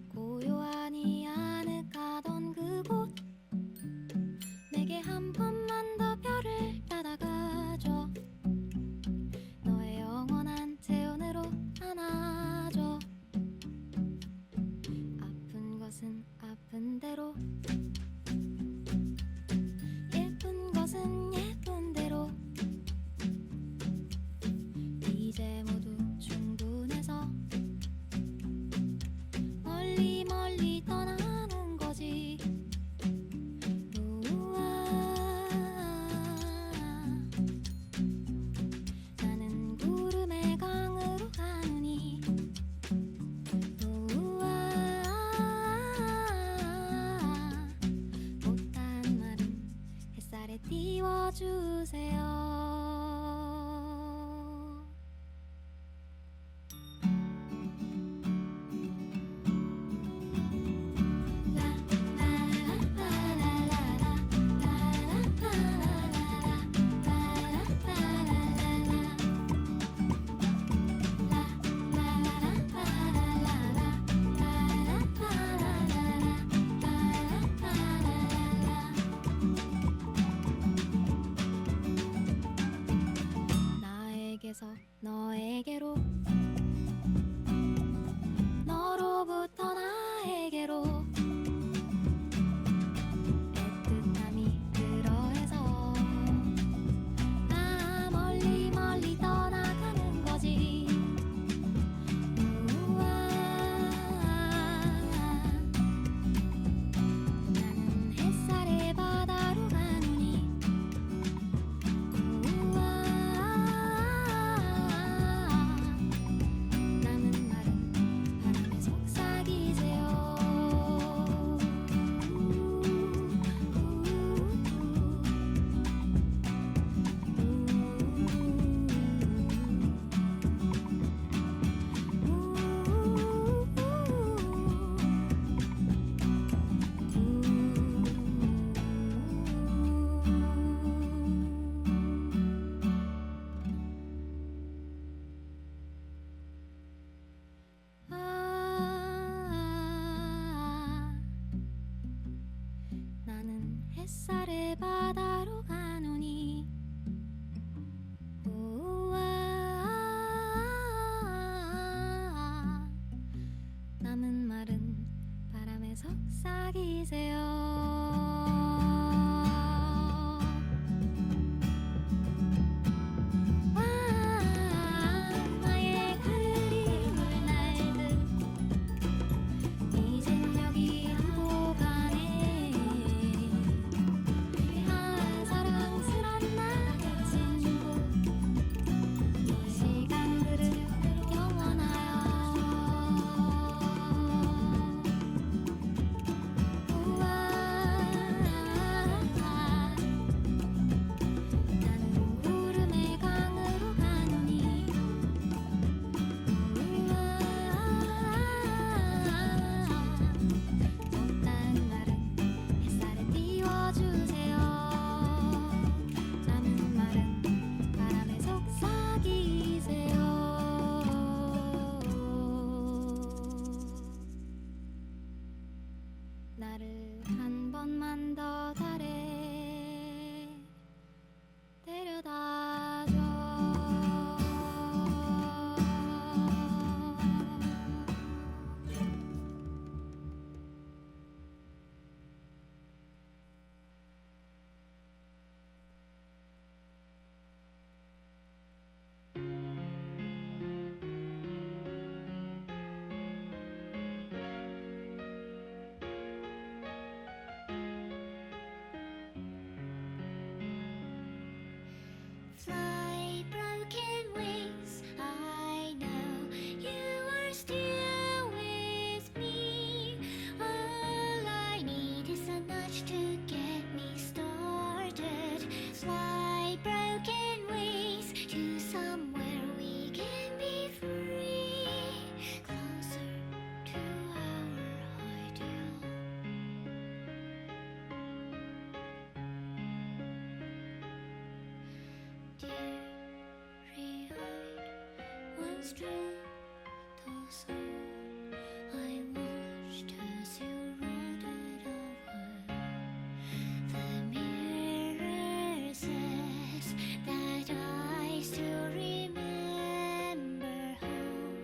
고요하니 아늑하던 그곳, 내게 한 번만 더 별을 따다가줘. 너의 영원한 체온으로 안아줘. 아픈 것은 아픈 대로, 예쁜 것은 예쁜 대로. 이제 모두 충분해서 멀리 멀리 떠나는 거지. 우와, 나는 구름의 강으로 가느니. 우와, 못한 말은 햇살에 띄워주세요. 나에게서 너에게로, 너로부터 나에게로. 애틋함이 그러해서 나 멀리 멀리 떠나가는 거지. 우와, 나는 햇살의 바다로 가느니. 우와, 남은 말은 바람에 속삭이세요. 나는 햇살의 바다로 가노니. 우와, 남은 말은 바람에 속삭이세요. 와, 나의 그리울 날들 이젠 여기 두고 가네. 한 사람 멈춰둬서 I watched as you rolled it over. The mirror says that I still remember hope.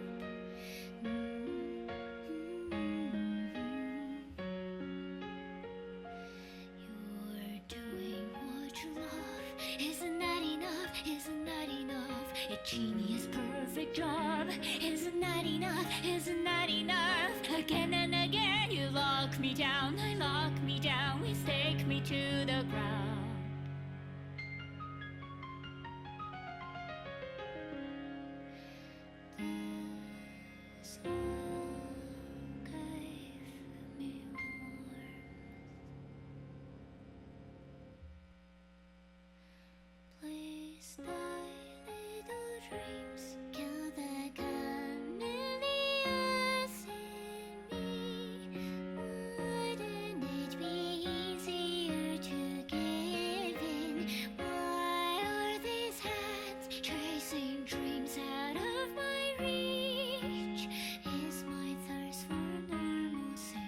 You're doing what you love. Isn't that enough? Isn't that enough? A genius perfect job. Isn't that enough? Isn't that enough? Again and again you lock me down. I lock me down. We stake me to the ground. This all gave me warmth. Please die, little dreams, kill the chameleons in me. Wouldn't it be easier to give in? Why are these hands chasing dreams out of my reach? Is my thirst for normalcy?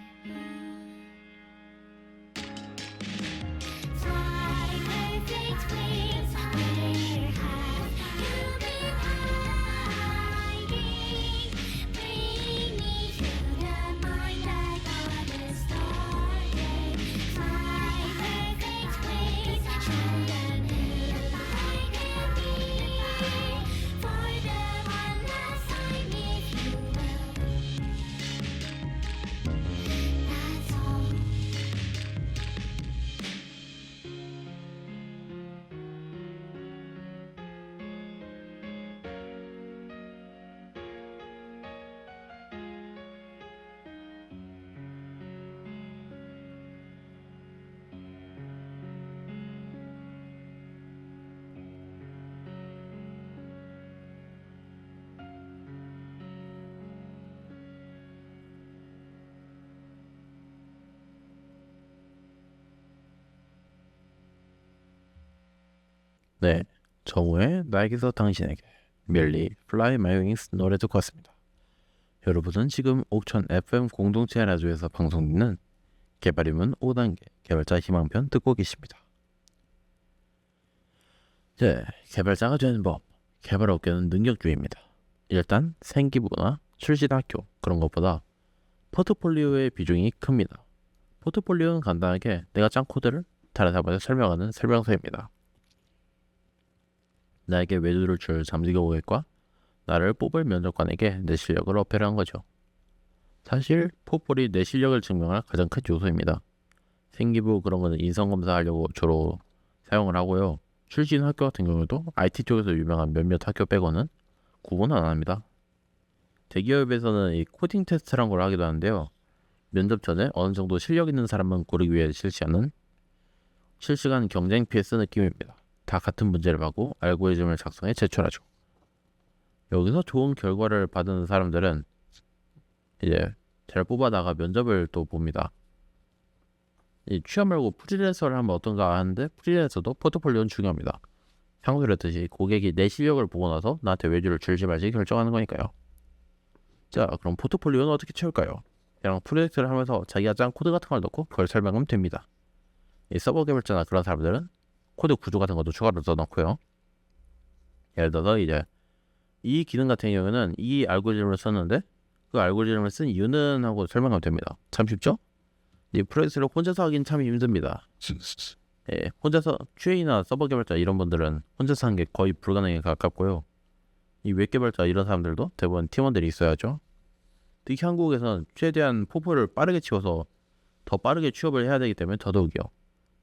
Fly perfect wings, where have you been hiding? Bring me to the mind that got us started. Fly perfect wings, show them who I can be. For the one last time, if you will. That's all. 네, 정우의 나에게서 당신에게 밀리 Fly My Wings 노래 듣고 왔습니다. 여러분은 지금 옥천 FM 공동체 라디오에서 방송되는 개발임은 5단계 개발자 희망편 듣고 계십니다. 네, 개발자가 되는 법. 개발 업계는 능력주의입니다. 일단 생기부나 출시된 학교 그런 것보다 포트폴리오의 비중이 큽니다. 포트폴리오는 간단하게 내가 짠 코드를 다른 사람한테 설명하는 설명서입니다. 나에게 외주를 줄 잠재 고객과 나를 뽑을 면접관에게 내 실력을 어필한 거죠. 사실 포폴이 내 실력을 증명할 가장 큰 요소입니다. 생기부 그런 거는 인성검사하려고 주로 사용을 하고요. 출신 학교 같은 경우도 IT 쪽에서 유명한 몇몇 학교 빼고는 구분 안 합니다. 대기업에서는 이 코딩 테스트란 걸 하기도 하는데요. 면접 전에 어느 정도 실력 있는 사람만 고르기 위해 실시하는 실시간 경쟁 PS 느낌입니다. 다 같은 문제를 받고 알고리즘을 작성해 제출하죠. 여기서 좋은 결과를 받은 사람들은 이제 잘 뽑아다가 면접을 또 봅니다. 이 취업 말고 프리랜서를 하면 어떤가 하는데 프리랜서도 포트폴리오는 중요합니다. 향후 그랬듯이 고객이 내 실력을 보고 나서 나한테 외주를 줄지 말지 결정하는 거니까요. 자, 그럼 포트폴리오는 어떻게 채울까요? 그냥 프로젝트를 하면서 자기가 짠 코드 같은 걸 넣고 그걸 설명하면 됩니다. 이 서버 개발자나 그런 사람들은 코드 구조 같은 것도 추가로 넣어놓고요. 예를 들어서 이제 이 기능 같은 경우는 이 알고리즘을 썼는데 그 알고리즘을 쓴 이유는 하고 설명하면 됩니다. 참 쉽죠? 이 프로젝트를 혼자서 하긴 참 힘듭니다. 예, 혼자서 QA나 서버 개발자 이런 분들은 혼자서 하는 게 거의 불가능에 가깝고요. 이 웹 개발자 이런 사람들도 대부분 팀원들이 있어야죠. 특히 한국에서는 최대한 포폴을 빠르게 치워서 더 빠르게 취업을 해야 되기 때문에 더더욱이요.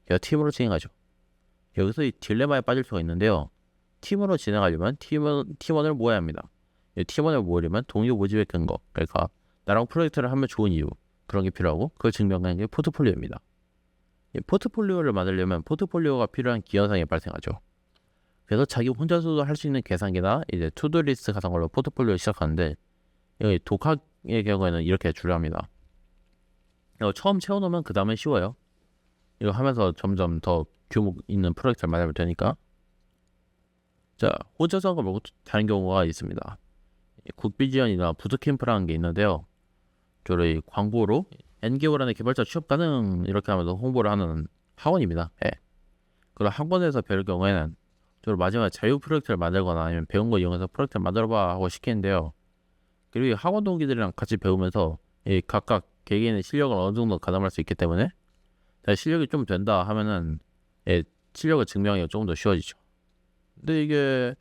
그래서 팀으로 진행하죠. 여기서 이 딜레마에 빠질 수가 있는데요. 팀으로 진행하려면 팀원을 모아야 합니다. 팀원을 모으려면 동료 모집의 근거, 그러니까 나랑 프로젝트를 하면 좋은 이유 그런 게 필요하고 그걸 증명하는 게 포트폴리오입니다. 이 포트폴리오를 만들려면 포트폴리오가 필요한 기현상이 발생하죠. 그래서 자기 혼자서도 할 수 있는 계산기나 이제 투두리스트 같은 걸로 포트폴리오를 시작하는데 여기 독학의 경우에는 이렇게 주로합니다. 이거 처음 채워놓으면 그 다음엔 쉬워요. 이거 하면서 점점 더 규모 있는 프로젝트를 만들면 되니까. 자, 혼자서 한 거 말고 다른 경우가 있습니다. 국비지원이나 부트캠프라는 게 있는데요. 주로 이 광고로 N개월 안에 개발자 취업 가능 이렇게 하면서 홍보를 하는 학원입니다. 예. 그런 학원에서 배울 경우에는 주로 마지막에 자유 프로젝트를 만들거나 아니면 배운 거 이용해서 프로젝트를 만들어봐 하고 시키는데요. 그리고 이 학원 동기들이랑 같이 배우면서 이 각각 개개인의 실력을 어느 정도 가늠할 수 있기 때문에 실력이 좀 된다 하면은 실력을 증명하기가 조금 더 쉬워지죠. 근데 이게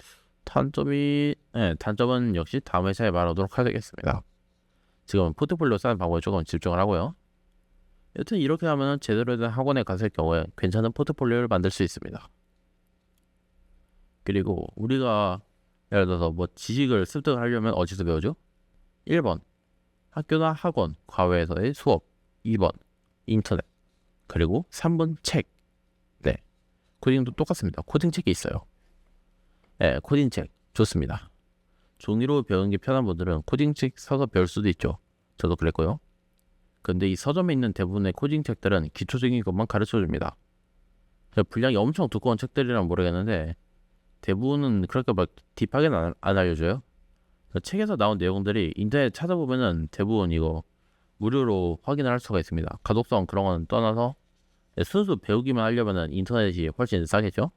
단점은 역시 다음 회차에 말하도록 하겠습니다. 지금은 포트폴리오 쌓는 방법에 조금 집중을 하고요. 여튼 이렇게 하면 제대로 된 학원에 갔을 경우에 괜찮은 포트폴리오를 만들 수 있습니다. 그리고 우리가 예를 들어서 뭐 지식을 습득하려면 어디서 배우죠? 1번 학교나 학원, 과외에서의 수업. 2번 인터넷. 그리고 3번 책. 네, 코딩도 똑같습니다. 코딩 책이 있어요. 네, 코딩 책 좋습니다. 종이로 배우는 게 편한 분들은 코딩 책 사서 배울 수도 있죠. 저도 그랬고요. 근데 이 서점에 있는 대부분의 코딩 책들은 기초적인 것만 가르쳐줍니다. 분량이 엄청 두꺼운 책들이란 모르겠는데 대부분은 그렇게 막 딥하게는 안 알려줘요. 책에서 나온 내용들이 인터넷 찾아보면은 대부분 이거 무료로 확인을 할 수가 있습니다. 가독성 그런 거는 떠나서 순수 배우기만 하려면은 인터넷이 훨씬 싸겠죠.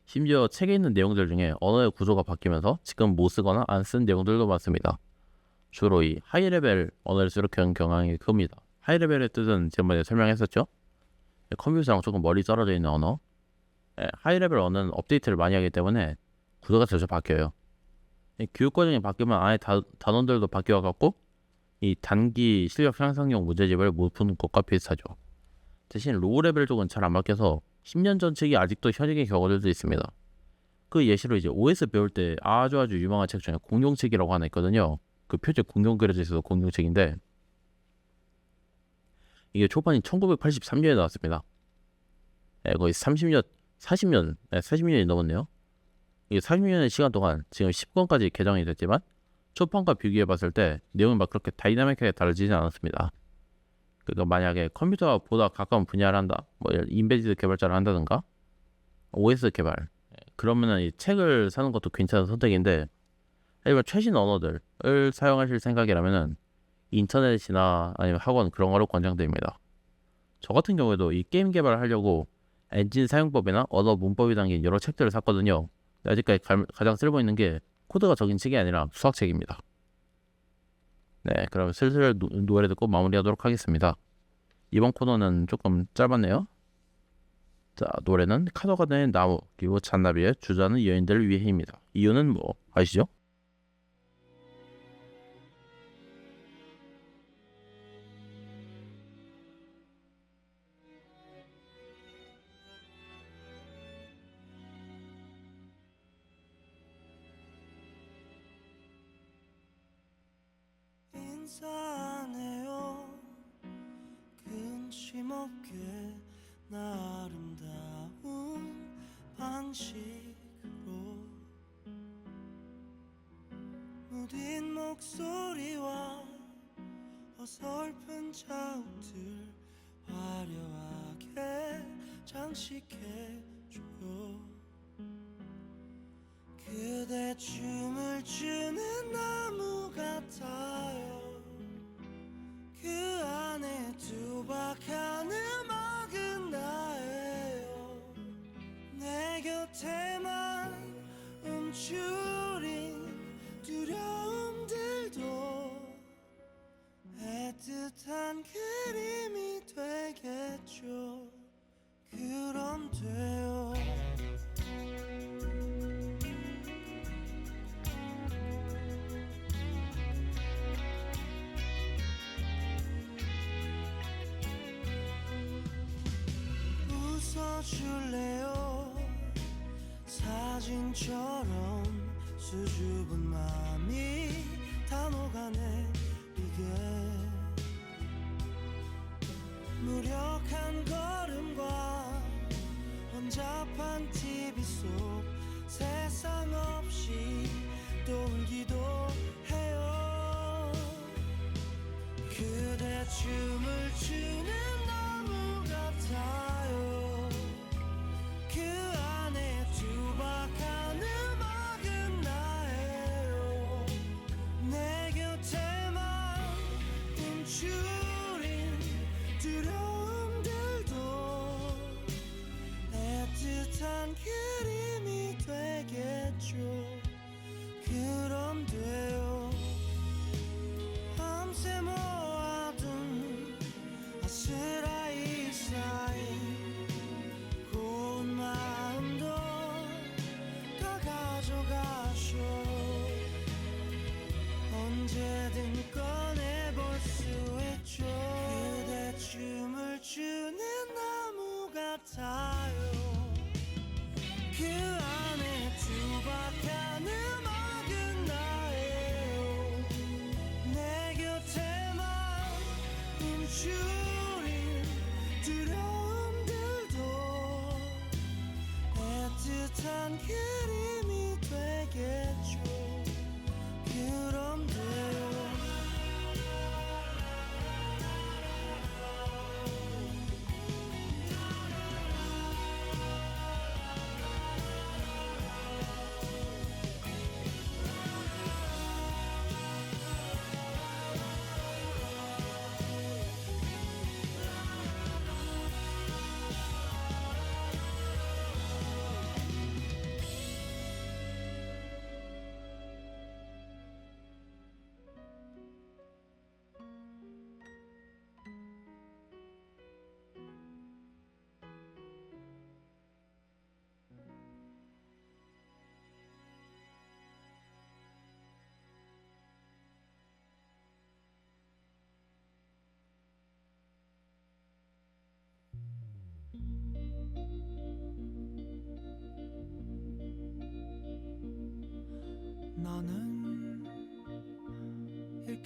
심지어 책에 있는 내용들 중에 언어의 구조가 바뀌면서 지금 못 쓰거나 안 쓴 내용들도 많습니다. 주로 이 하이레벨 언어를 쓰는 경향이 큽니다. 하이레벨의 뜻은 지난번에 설명했었죠. 컴퓨터랑 조금 멀리 떨어져 있는 언어. 하이레벨 언어는 업데이트를 많이 하기 때문에 구조가 자주 바뀌어요. 교육 과정이 바뀌면 아예 단원들도 바뀌어갖고 이 단기 실력 향상용 문제집을 못 푸는 것과 비슷하죠. 대신 로우 레벨 쪽은 잘 안 바뀌어서 10년 전 책이 아직도 현역의 경우들도 있습니다. 그 예시로 이제 OS 배울 때 아주 유명한 책 중에 공룡책이라고 하나 있거든요. 그 표지에 공룡 그려져 있어서 공룡책인데 이게 초반이 1983년에 나왔습니다. 거의 40년이 넘었네요. 이게 40년의 시간 동안 지금 10권까지 개정이 됐지만 초판과 비교해봤을 때 내용이 막 그렇게 다이나믹하게 달라지진 않았습니다. 그러니까 만약에 컴퓨터보다 가까운 분야를 한다, 뭐 인베디드 개발자를 한다든가 OS 개발, 그러면은 이 책을 사는 것도 괜찮은 선택인데 하지만 최신 언어들을 사용하실 생각이라면은 인터넷이나 아니면 학원 그런 거를 권장드립니다. 저 같은 경우에도 이 게임 개발을 하려고 엔진 사용법이나 언어 문법이 담긴 여러 책들을 샀거든요. 아직까지 가장 쓸모 있는 게 코드가 적인 책이 아니라 수학책입니다. 네, 그럼 슬슬 노래 듣고 마무리하도록 하겠습니다. 이번 코너는 조금 짧았네요. 자, 노래는 카더가든의 나무 그리고 잔나비의 주저하는 여인들을 위해입니다. 이유는 뭐 아시죠? 인사하네요. 근심 없게 나 아름다운 방식으로 무딘 목소리와 어설픈 자욱들 화려하게 장식해줘요. 그대 춤을 추는 나무 같아요. 그 안에 투박한 음악은 나예요. 내 곁에만 움츠린 두려움들도 애틋한 그림이 되겠죠. 그럼 돼요. 웃어줄래요. 사진처럼 수줍은 맘이 다 녹아내리게. 무력한 걸음과 혼잡한 TV 속 세상 없이 또 울기도 해요. 그대 춤을 추는 나무 같아요. 그 안에 투박한 음악은 나예요.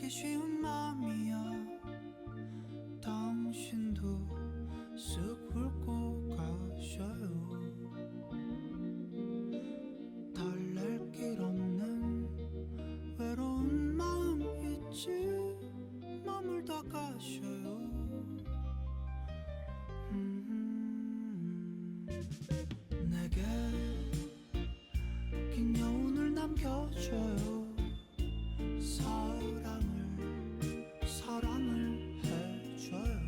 그렇게 쉬운 맘이야. 당신도 쓱 훑고 가셔요. 달랠 길 없는 외로운 마음 있지. 머물다 가셔요. 내게 긴 여운을 남겨줘요. 사랑을 해줘요.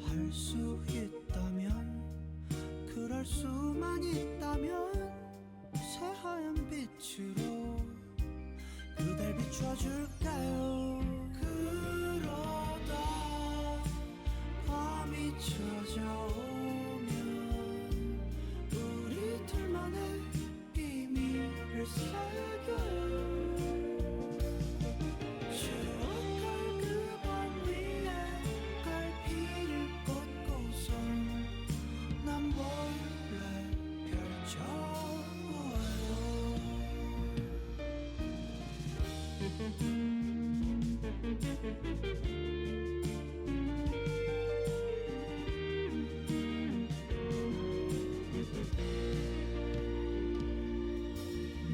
할 수 있다면, 그럴 수만 있다면 새하얀 빛으로 그댈 비춰줄까요? 그러다 밤이 찾아오면 우리 둘만의 비밀을 새겨요. 추억할 그 밤 위에 갈피를 꽂고선 난 몰래 펼쳐보아요.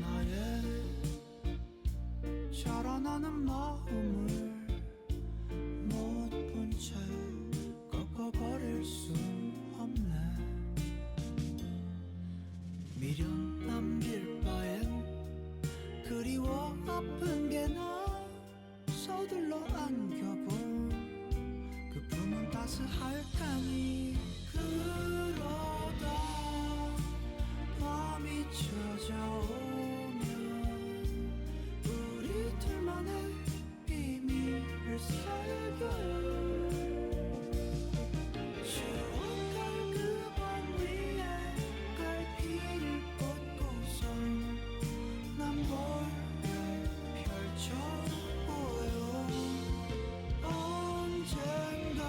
나의 자라나는 마음을 못 본 채 꺾어버릴 순 없네. 미련 남길 바엔 그리워 아픈 게 나. 서둘러 안겨본 그 품은 따스할 테니. 그러다 밤이 찾아오면 우리 둘만의 비밀을 새겨요. 추억할 그 밤 위에 갈피를 꽂고선 난 몰래 펼쳐보아요. 언젠가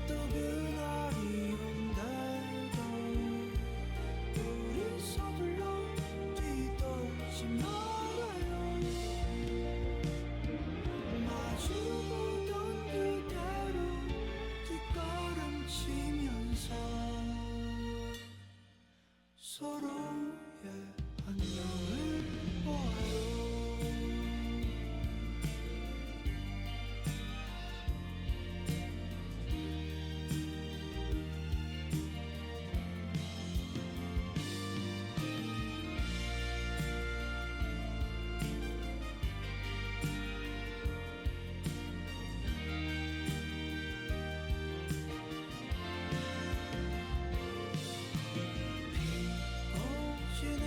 또 그날이 온대도 우리 서둘러 뒤돌지 말아요. 마주보던 그대로 뒷걸음치면서 서로의 안녕을 보아요. 비오지는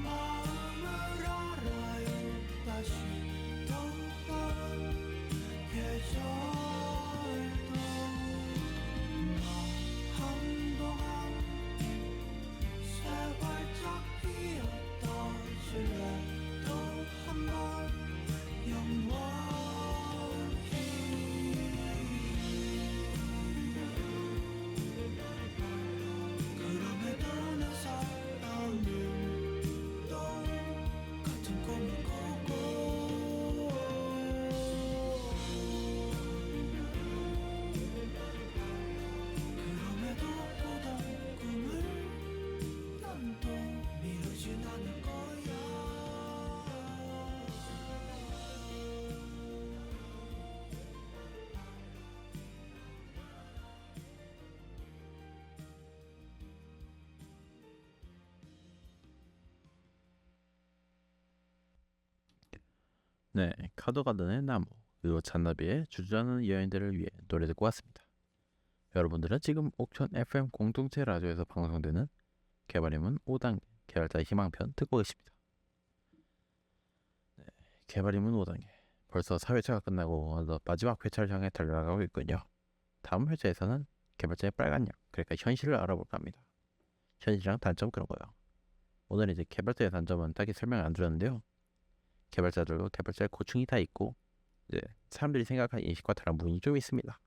마음을 알아요. 다시 돌아온 계절도 나 한동안 새 활짝 피었다 질래도 한번 그럼에도 내 사랑은 또 같은 꿈을 꾸고. 그럼에도 꾸던 꿈을 난 또 미루진 않을 거야. 네, 카더가든의 나무 그리고 잔나비의 주저하는 여인들을 위해 노래 듣고 왔습니다. 여러분들은 지금 옥천 FM 공동체 라디오에서 방송되는 개발임은 5단계 개발자 희망편 듣고 계십니다. 네, 개발임은 5단계 벌써 4회차가 끝나고 마지막 회차를 향해 달려가고 있군요. 다음 회차에서는 개발자의 빨간 약, 그러니까 현실을 알아볼까 합니다. 현실이랑 단점 그런 거요. 오늘 이제 개발자의 단점은 딱히 설명을 안 드렸는데요. 개발자들과 개발자의 고충이 다 있고 이제 사람들이 생각하는 인식과 다른 부분이 좀 있습니다.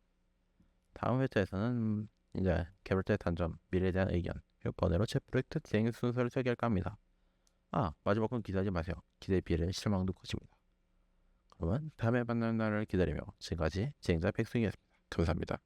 다음 회차에서는 이제 개발자의 단점, 미래에 대한 의견, 그리고 번외로 제 프로젝트 진행 순서를 소개할까 합니다. 마지막 건 기대하지 마세요. 기대 비례 실망도 커집니다. 그러면 다음에 만나는 날을 기다리며 지금까지 진행자 백승이었습니다. 감사합니다.